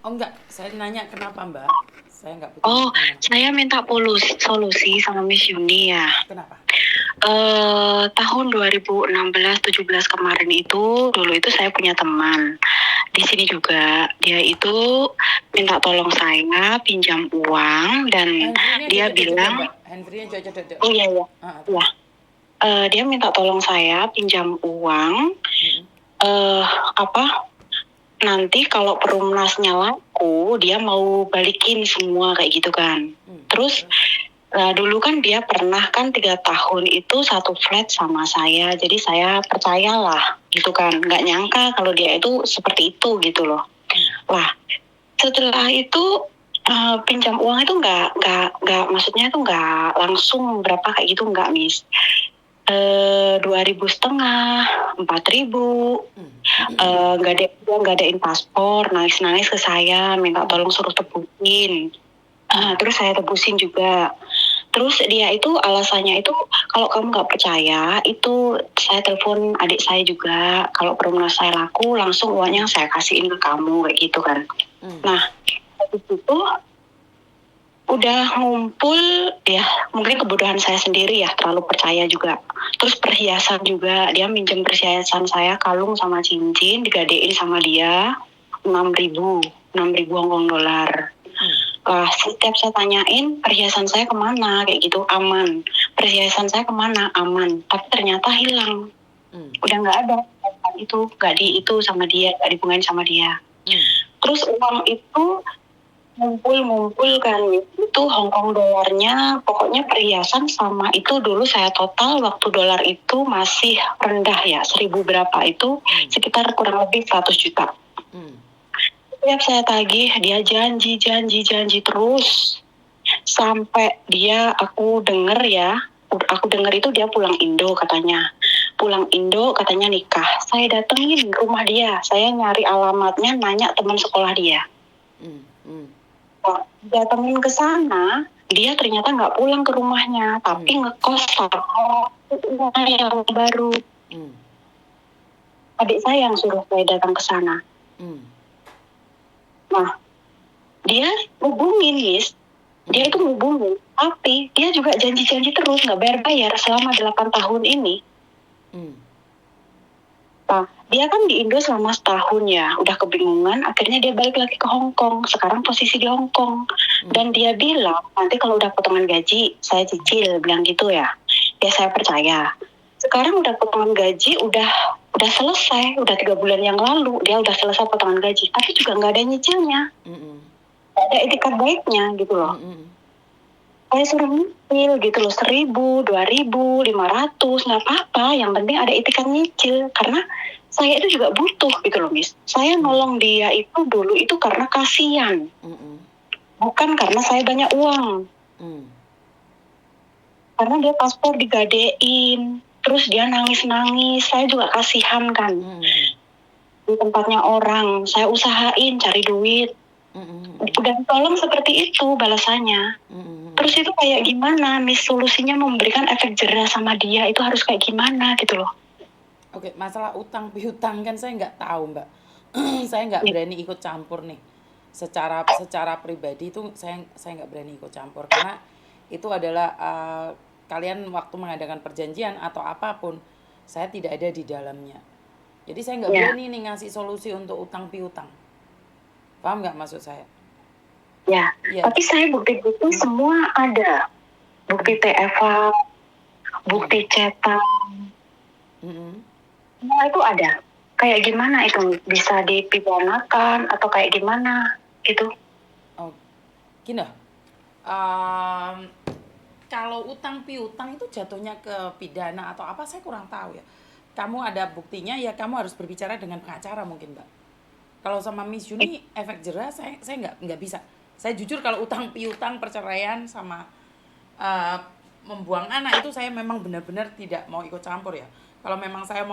Oh enggak, saya nanya kenapa Mbak? Saya nggak butuh Oh, keterangan. saya minta solusi sama Miss Yuni ya. Kenapa? Tahun 2016-17 kemarin itu, dulu itu saya punya teman di sini juga. Dia itu minta tolong saya pinjam uang dan Handphonenya dia deket-deket ya bilang, Mbak? Handphonenya deket-deket. oh iya iya, Terus? iya. Dia minta tolong saya pinjam uang. Mm-mm. Eh apa? Nanti kalau perumnasnya laku, dia mau balikin semua kayak gitu kan. Terus dulu kan dia pernah kan 3 tahun itu satu flat sama saya, jadi saya percayalah gitu kan, nggak nyangka kalau dia itu seperti itu gitu loh. Wah, setelah itu pinjam uang itu nggak maksudnya itu nggak langsung berapa kayak gitu nggak Miss. 2.500, 4.000, ngadain paspor, nangis-nangis ke saya, minta tolong suruh tebusin. Terus saya tebusin juga. Terus dia itu alasannya itu kalau kamu nggak percaya, itu saya telepon adik saya juga. Kalau perumnas saya laku, langsung uangnya saya kasihin ke kamu kayak gitu kan. Nah, habis itu udah ngumpul ya, mungkin kebodohan saya sendiri ya, terlalu percaya juga. Terus perhiasan juga, dia minjem perhiasan saya kalung sama cincin, digadein sama dia 6.000 Hongkong dolar. Setiap saya tanyain perhiasan saya kemana kayak gitu, aman. Perhiasan saya kemana, aman. Tapi ternyata hilang. Udah nggak ada itu, nggak di itu sama dia, nggak dibungain sama dia. Terus uang itu ngumpul kan, itu Hongkong dolarnya, pokoknya perhiasan sama itu dulu saya total waktu dolar itu masih rendah ya, 1.000 berapa itu sekitar kurang lebih 100 juta. Setiap saya tagih, dia janji terus. Sampai aku denger itu dia pulang Indo katanya. Pulang Indo katanya nikah. Saya datengin rumah dia, saya nyari alamatnya, nanya teman sekolah dia. Datengin ke sana, dia ternyata nggak pulang ke rumahnya, tapi ngekos sama yang baru. Adik saya yang suruh saya datang ke sana. Nah, dia hubungin, Miss. Dia itu hubungin, tapi dia juga janji-janji terus nggak bayar selama 8 tahun ini. Nah, dia kan di Indo selama setahun ya, udah kebingungan, akhirnya dia balik lagi ke Hong Kong. Sekarang posisi di Hong Kong. Dan dia bilang, nanti kalau udah potongan gaji, saya cicil, bilang gitu ya. Ya saya percaya. Sekarang udah potongan gaji, udah selesai, udah 3 bulan yang lalu, dia udah selesai potongan gaji. Tapi juga nggak ada nyicilnya. Nggak ada etikat baiknya gitu loh. Saya suruh nyicil gitu loh, 1.000, 2.000, 500, nggak apa-apa. Yang penting ada etikat nyicil. Karena saya itu juga butuh gitu loh, Miss. Saya nolong dia itu dulu itu karena kasihan. Bukan karena saya banyak uang. Karena dia paspor digadein. Terus dia nangis-nangis. Saya juga kasihan kan. Di tempatnya orang. Saya usahain cari duit. Udah tolong seperti itu balasannya. Terus itu kayak gimana, Miss, solusinya memberikan efek jerah sama dia itu harus kayak gimana gitu loh. Oke, masalah utang piutang kan saya nggak tahu Mbak. Saya nggak berani ikut campur nih. Secara pribadi itu saya nggak berani ikut campur karena itu adalah kalian waktu mengadakan perjanjian atau apapun, saya tidak ada di dalamnya. Jadi saya nggak berani nih ngasih solusi untuk utang piutang. Paham nggak maksud saya? Ya, tapi saya bukti-bukti semua ada. Bukti TFA, bukti cetak. Semua itu ada. Kayak gimana itu bisa dipidanakan atau kayak gimana gitu? Oh, gini loh. Kalau utang piutang itu jatuhnya ke pidana atau apa saya kurang tahu ya. Kamu ada buktinya ya kamu harus berbicara dengan pengacara mungkin Mbak. Kalau sama Miss Yuni efek jerah saya nggak bisa. Saya jujur kalau utang piutang perceraian sama membuang anak itu saya memang benar-benar tidak mau ikut campur ya. Kalau memang saya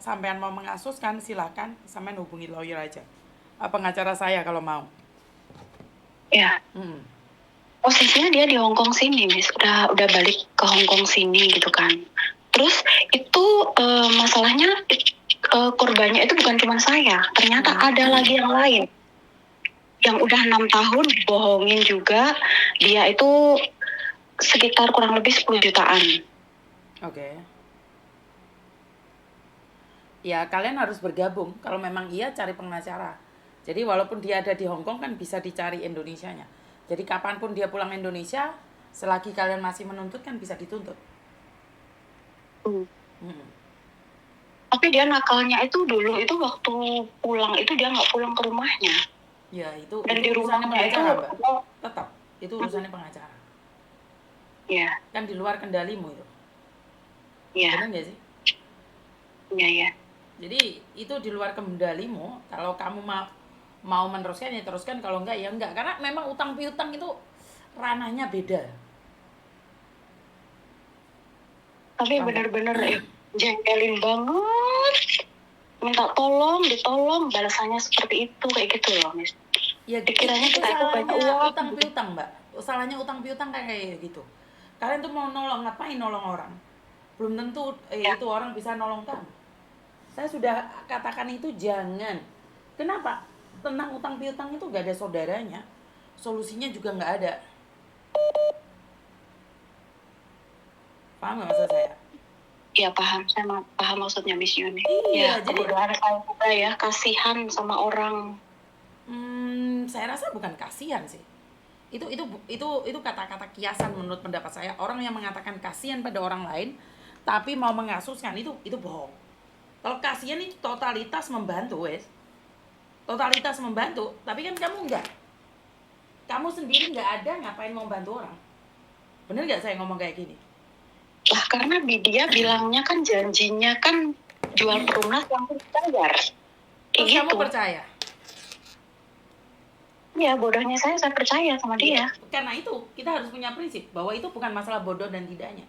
sampean mau mengasuskan silakan sampean hubungi lawyer aja. Pengacara saya kalau mau. Ya. Posisinya dia di Hong Kong sini, Miss. Udah balik ke Hong Kong sini gitu kan. Terus itu masalahnya korbannya itu bukan cuma saya. Ternyata ada lagi yang lain. yang udah 6 tahun dibohongin juga, dia itu sekitar kurang lebih 10 jutaan. Oke. Ya, kalian harus bergabung. Kalau memang iya, cari pengacara. Jadi walaupun dia ada di Hong Kong kan bisa dicari Indonesianya. Jadi kapanpun dia pulang Indonesia, selagi kalian masih menuntut kan bisa dituntut. Hmm. Tapi dia nakalnya itu dulu itu waktu pulang itu dia nggak pulang ke rumahnya. Ya, itu Dan di urusannya rumahnya itu pengacara, Mbak. Tetap, itu urusannya pengacara. ya, Kan di luar kendalimu itu. ya, Benar nggak sih? ya. Jadi itu di luar kendalimu. Kalau kamu mau meneruskan ya teruskan, kalau enggak ya enggak. Karena memang utang piutang itu ranahnya beda. Tapi Paham nggak? benar-benar jengkelin banget. Minta tolong, ditolong, balasannya seperti itu kayak gitu loh, Miss. Ya Pikirannya itu kita itu banyak salahnya uang. utang piutang, Mbak. Salahnya utang piutang kayak gitu. Kalian tuh mau nolong, ngapain nolong orang? Belum tentu Ya. itu orang bisa nolong kamu. Saya sudah katakan itu jangan. Kenapa? Tentang utang piutang itu gak ada saudaranya. Solusinya juga nggak ada. Paham nggak maksud saya? Ya paham, saya paham maksudnya Miss Yuni. Iya, Ya, jadi kemudian saya juga ya kasihan sama orang. saya rasa bukan kasihan sih. Itu kata-kata kiasan menurut pendapat saya. Orang yang mengatakan kasihan pada orang lain tapi mau mengasuskan itu bohong. Kalau kasihan itu totalitas membantu, wes. Totalitas membantu, tapi kan kamu enggak. Kamu sendiri enggak ada, ngapain mau bantu orang? Bener nggak saya ngomong kayak gini? Lah karena dia bilangnya kan janjinya kan jual perunas langsung bayar. Kayak Terus gitu. kamu percaya? Ya bodohnya saya percaya sama dia. Karena itu kita harus punya prinsip bahwa itu bukan masalah bodoh dan tidaknya.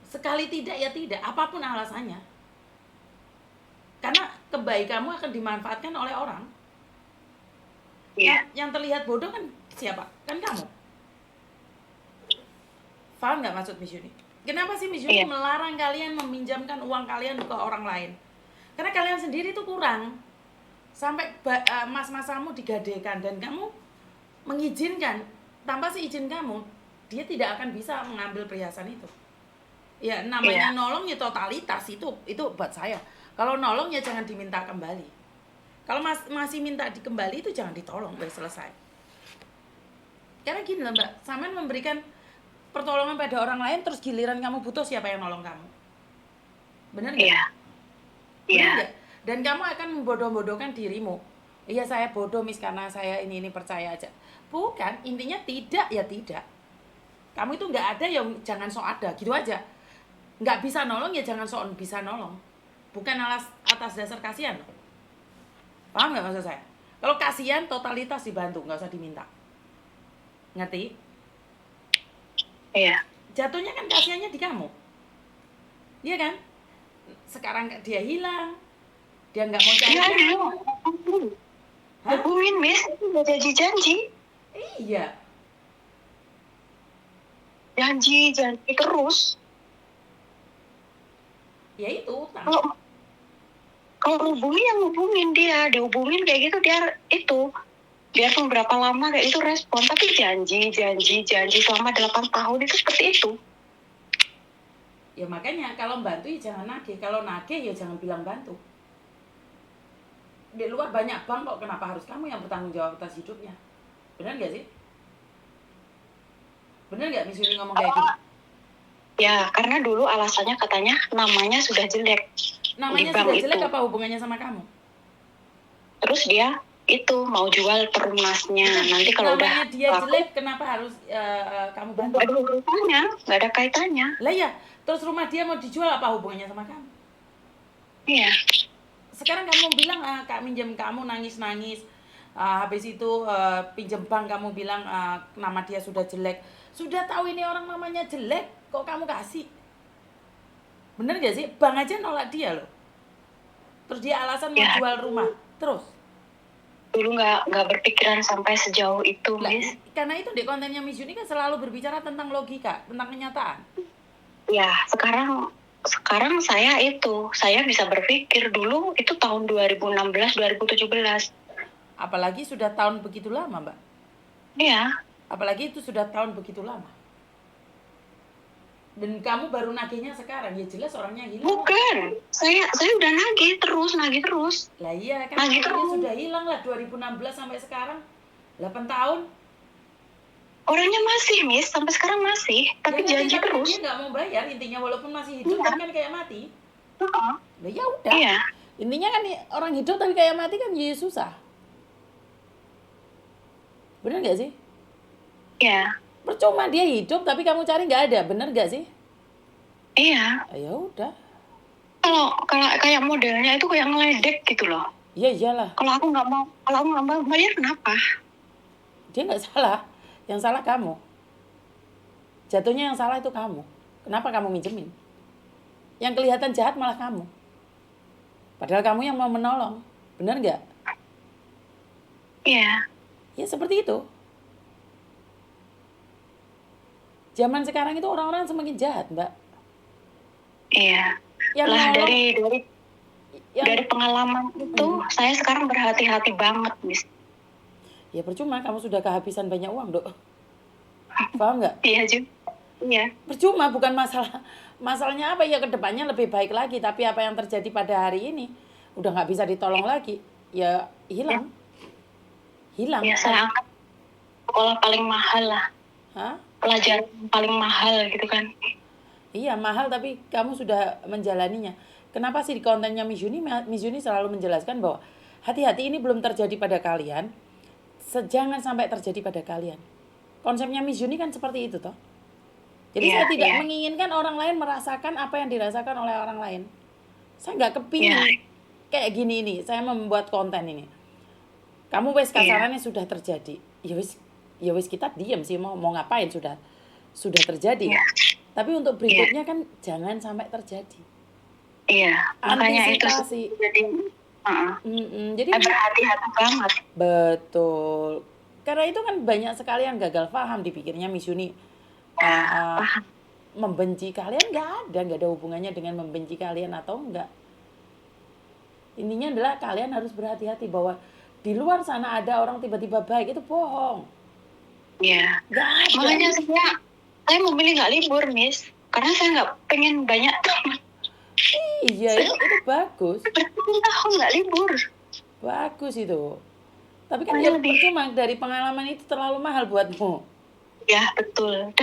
Sekali tidak ya tidak, apapun alasannya. Karena kebaikanmu akan dimanfaatkan oleh orang. Iya. Yang terlihat bodoh kan siapa? Kan kamu. Paham nggak maksud Miss Yuni? Kenapa sih Miss Yuni Iya. melarang kalian meminjamkan uang kalian ke orang lain? Karena kalian sendiri tuh kurang. Sampai mas-masamu digadekan dan kamu mengizinkan. Tanpa seizin kamu, dia tidak akan bisa mengambil perhiasan itu. Ya namanya nolong ya totalitas itu buat saya. Kalau nolong ya jangan diminta kembali. Kalau masih minta dikembali itu jangan ditolong, udah selesai. Karena gini lah Mbak, sampean memberikan pertolongan pada orang lain terus giliran kamu butuh, siapa yang nolong kamu? Bener nggak? Iya. Bener Iya. nggak? Dan kamu akan membodoh-bodohkan dirimu. Iya saya bodoh Miss karena saya ini percaya aja. Bukan, intinya tidak ya tidak. Kamu itu nggak ada ya jangan sok ada, gitu aja. Nggak bisa nolong ya jangan sok bisa nolong. Bukan atas dasar kasihan. Paham nggak maksud saya? Kalau kasihan totalitas dibantu, nggak usah diminta. Ngerti? Iya. Jatuhnya kan kasihannya di kamu. Iya kan? Sekarang dia hilang. Dia nggak mau cari Iya, kamu. Hah? hubungin Miss, itu udah janji. Iya. Janji terus. Ya itu utang. Kalau hubungi yang hubungin dia, dihubungin kayak gitu dia itu biarpun berapa lama kayak itu respon, tapi janji selama 8 tahun itu seperti itu. Ya makanya kalau bantu ya jangan nagih. Kalau nagih ya jangan bilang bantu. Di luar banyak bank kok, kenapa harus kamu yang bertanggung jawab atas hidupnya? Bener nggak sih? Bener nggak Miss Yuni ngomong kayak gini? Ya, karena dulu alasannya katanya namanya sudah jelek. Namanya di bank sudah jelek, itu. apa hubungannya sama kamu? Terus dia itu mau jual perumnasnya. Nanti kalau udah Namanya dia laku, jelek, kenapa harus kamu bantu? nggak ada urusannya, nggak ada kaitannya. Lah ya, terus rumah dia mau dijual, apa hubungannya sama kamu? Iya. Sekarang kamu bilang kak minjem kamu nangis-nangis, habis itu pinjem bank kamu bilang nama dia sudah jelek. Sudah tahu ini orang namanya jelek, kok kamu kasih? Bener gak sih? Bank aja nolak dia loh. Terus dia alasan mau Ya. jual rumah. Terus? Dulu nggak berpikiran sampai sejauh itu, Lah, Miss. karena itu di kontennya Miss Yuni kan selalu berbicara tentang logika, tentang kenyataan. Ya, sekarang saya bisa berpikir dulu itu tahun 2016 2017. Apalagi sudah tahun begitu lama, Mbak. Iya. Apalagi itu sudah tahun begitu lama. Dan kamu baru nagihnya sekarang, ya jelas orangnya hilang. Bukan, saya udah nagih terus. Lah iya kan Nagih orangnya terus. sudah hilang lah 2016 sampai sekarang. 8 tahun. Orangnya masih, Miss, sampai sekarang masih, tapi Ya, janji tapi terus. dia nggak mau bayar, intinya walaupun masih hidup Iya. tapi kan kayak mati. Heeh. Lah ya udah. Iya. Intinya kan orang hidup tapi kayak mati kan jadi susah. Bener nggak sih? Iya. Percuma dia hidup tapi kamu cari nggak ada, bener nggak sih? Iya. Ya udah. Kalau kayak modelnya itu kayak ngeledek gitu loh. Ya iyalah, Kalau aku nggak mau bayar kenapa? dia nggak salah. Yang salah kamu. Jatuhnya yang salah itu kamu. Kenapa kamu minjemin? Yang kelihatan jahat malah kamu. Padahal kamu yang mau menolong. Bener nggak? Iya. Ya seperti itu. Zaman sekarang itu orang-orang semakin jahat, Mbak. Iya. Yang Lah nolong, dari pengalaman itu saya sekarang berhati-hati banget, Miss. ya percuma kamu sudah kehabisan banyak uang, Dok. Paham nggak? Iya juga. Iya. Percuma, bukan masalah. Masalahnya apa ya, kedepannya lebih baik lagi. Tapi apa yang terjadi pada hari ini udah nggak bisa ditolong lagi. Ya hilang. Hilang. Ya saya anggap sekolah paling mahal lah. Hah? Pelajaran paling mahal gitu kan. Iya mahal tapi kamu sudah menjalaninya. Kenapa sih di kontennya Miss Yuni selalu menjelaskan bahwa hati-hati ini belum terjadi pada kalian, jangan sampai terjadi pada kalian. Konsepnya Miss Yuni kan seperti itu toh. Jadi Iya, saya tidak iya. menginginkan orang lain merasakan apa yang dirasakan oleh orang lain. Saya nggak kepingin Iya. kayak gini ini. Saya membuat konten ini. Kamu wes kasarannya sudah terjadi. Ya wes kita diam sih, mau ngapain, sudah terjadi. Iya. Tapi untuk berikutnya kan jangan sampai terjadi. Iya. Makanya itu Antisipasi. jadi Jadi saya berhati-hati banget. betul. Karena itu kan banyak sekali yang gagal paham, dipikirnya Miss Yuni Ya, paham. membenci kalian. Nggak ada hubungannya dengan membenci kalian atau enggak. Intinya adalah kalian harus berhati-hati bahwa di luar sana ada orang tiba-tiba baik, itu bohong. Iya. Nggak ada. Makanya saya memilih nggak libur, Miss, karena saya nggak pengen banyak teman. Iya, itu bagus. Bertahun-tahun nggak libur. Bagus itu. Tapi kan Makanya ya lebih. percuma, dari pengalaman itu terlalu mahal buatmu. Ya, betul.